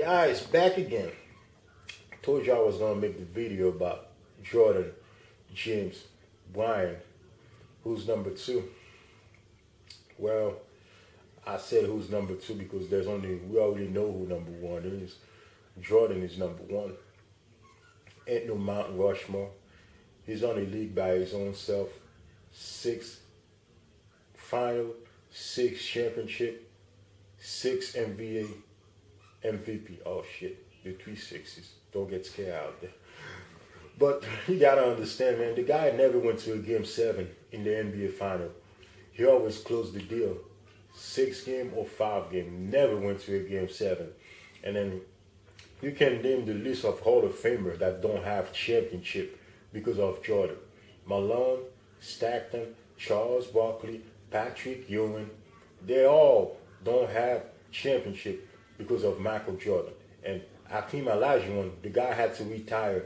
Guys, back again. Told you I was gonna make the video about Jordan, James, Bryant, who's number two. Well, I said who's number two because we already know who number one is. Jordan is number one. Ain't no Mount Rushmore. He's on the league by his own self. Six final, six championship, six MVP. Oh shit, the three sixes. Don't get scared out there. But you gotta understand, man, the guy never went to a game seven in the NBA final. He always closed the deal. 6 game or 5 game. Never went to a game seven. And then you can name the list of Hall of Famers that don't have championship because of Jordan. Malone, Stockton, Charles Barkley, Patrick Ewing, they all don't have championship because of Michael Jordan. And Hakeem Olajuwon, the guy had to retire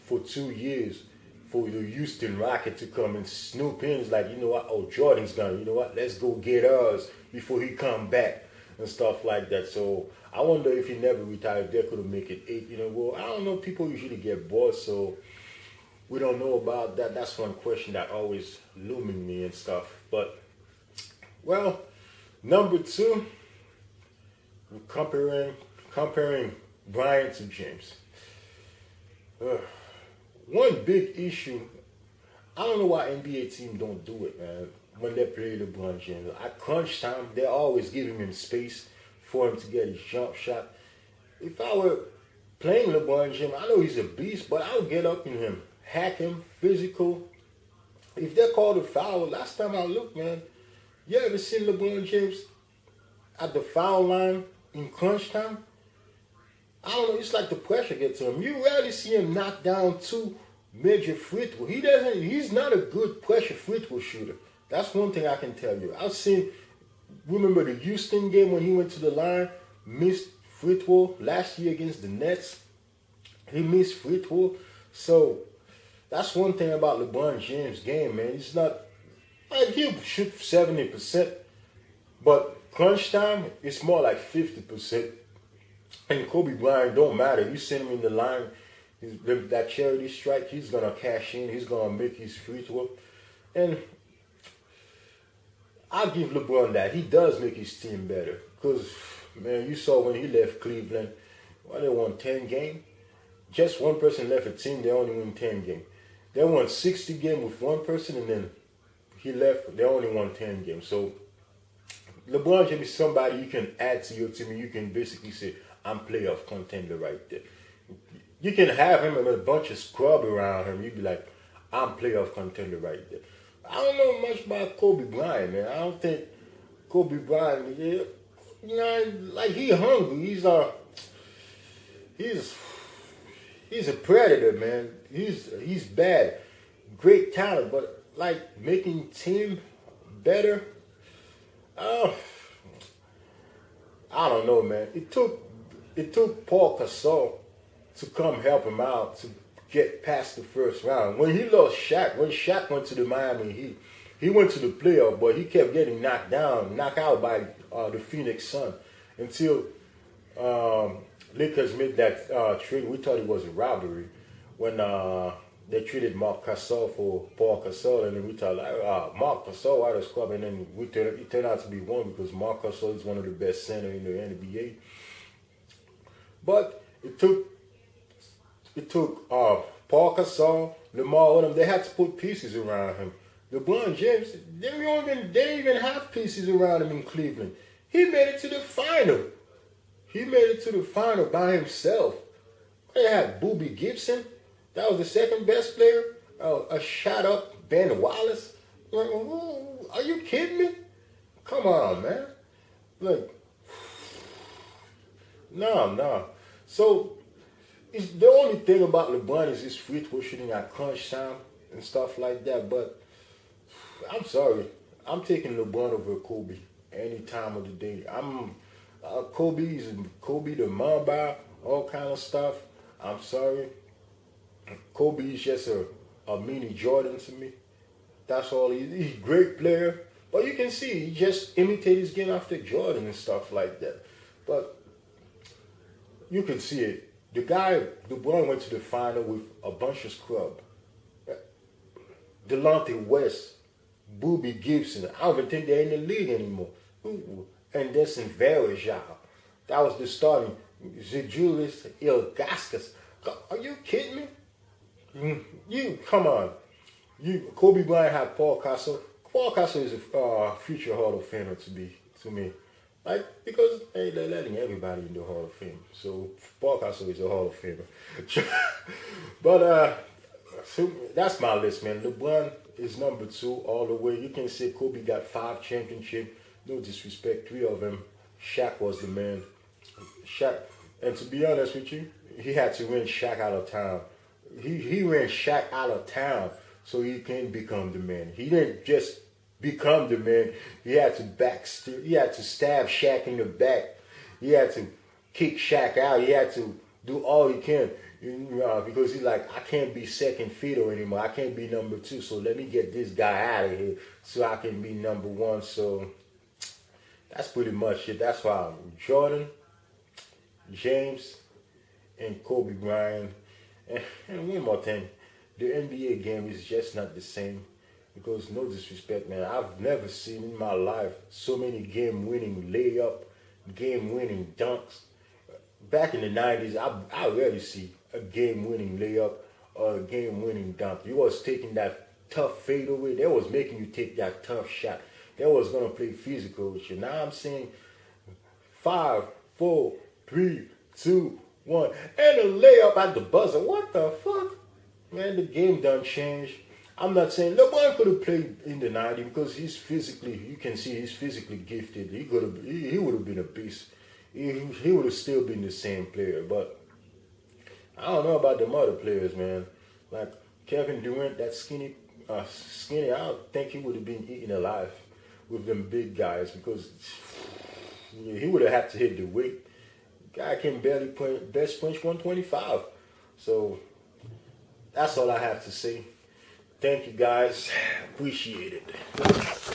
for 2 years for the Houston Rocket to come and snoop in. It's like, you know what, oh, Jordan's gone, you know what, let's go get ours before he come back and stuff like that. So I wonder if he never retired, they could have made it 8. Well, I don't know, people usually get bored, so we don't know about that. That's one question that always looming me and stuff. But, well, number two, we're comparing Bryant to James. One big issue, I don't know why NBA team don't do it, man, when they play LeBron James. At crunch time, they're always giving him space for him to get his jump shot. If I were playing LeBron James, I know he's a beast, but I would get up in him, hack him, physical. If they called a foul, last time I looked, man, you ever seen LeBron James at the foul line in crunch time? I don't know, it's like the pressure gets to him. You rarely see him knock down 2 major free throws. He's not a good pressure free throw shooter. That's one thing I can tell you. Remember the Houston game when he went to the line, missed free throw last year against the Nets? He missed free throw. So that's one thing about LeBron James' game, man. It's not, like, he'll shoot 70%, but crunch time, it's more like 50%. And Kobe Bryant don't matter. You send him in the line, that charity strike, he's gonna cash in. He's gonna make his free throw, and I'll give LeBron that. He does make his team better. Cause man, you saw when he left Cleveland, well, they won 10 games. Just one person left a team, they only won 10 games. They won 60 games with one person, and then he left. They only won 10 games. So LeBron James is somebody you can add to your team, and you can basically say, I'm playoff contender right there. You can have him and a bunch of scrub around him. You'd be like, I'm playoff contender right there. I don't know much about Kobe Bryant, man. I don't think Kobe Bryant, like, he hungry. He's a predator, man. He's bad. Great talent, but like making team better, I don't know, man. It took Paul Gasol to come help him out to get past the first round. When he lost Shaq, when Shaq went to the Miami Heat, he went to the playoff, but he kept getting knocked out by the Phoenix Sun until Lakers made that trade. We thought it was a robbery when they traded Marc Gasol for Paul Gasol, and then we thought, Marc Gasol out of squad, and then it turned out to be one because Marc Gasol is one of the best center in the NBA. But it took Paul Gasol, Lamar Odom. They had to put pieces around him. LeBron James, they didn't even have pieces around him in Cleveland. He made it to the final. He made it to the final by himself. They had Boobie Gibson. That was the second best player. A shot up Ben Wallace. Like, are you kidding me? Come on, man. Like, no. So the only thing about LeBron is his free throw shooting at crunch time and stuff like that. But I'm sorry, I'm taking LeBron over Kobe any time of the day. Kobe the Mamba, all kind of stuff. I'm sorry, Kobe is just a mini Jordan to me. That's all. He's a great player, but you can see he just imitates his game after Jordan and stuff like that. But you can see it. The guy, LeBron went to the final with a bunch of scrub. Delonte West, Booby Gibson. I don't even think they're in the league anymore. And Anderson Varejao. That was the starting. Julius Ilgauskas. Are you kidding me? You come on. Kobe Bryant had Paul Castle. Paul Castle is a future Hall of Famer to me. Like, because hey, they're letting everybody in the Hall of Fame. So Paul Castle is a Hall of Famer. But so that's my list, man. LeBron is number 2 all the way. You can say Kobe got 5 championships. No disrespect, 3 of them. Shaq was the man. Shaq, and to be honest with you, he had to win Shaq out of town. He ran Shaq out of town so he can become the man. He didn't just become the man. He had to stab Shaq in the back. He had to kick Shaq out. He had to do all he can. Because he's like, I can't be second fiddle anymore. I can't be number 2. So let me get this guy out of here so I can be number 1. So that's pretty much it. That's why Jordan, James, and Kobe Bryant. And one more thing, the NBA game is just not the same. Because no disrespect, man, I've never seen in my life so many game-winning layup, game-winning dunks. Back in the 90s, I rarely see a game-winning layup or a game-winning dunk. You was taking that tough fadeaway. They was making you take that tough shot. They was going to play physical with you. Now I'm saying 5, 4, 3, 2, 1. And a layup at the buzzer. What the fuck? Man, the game done changed. I'm not saying LeBron could have played in the 90s because he's physically, you can see he's physically gifted. He would have been a beast. He would have still been the same player. But I don't know about them other players, man. Like Kevin Durant, that skinny, I don't think he would have been eaten alive with them big guys because he would have had to hit the weight. Guy can barely best punch 125. So that's all I have to say. Thank you guys. Appreciate it.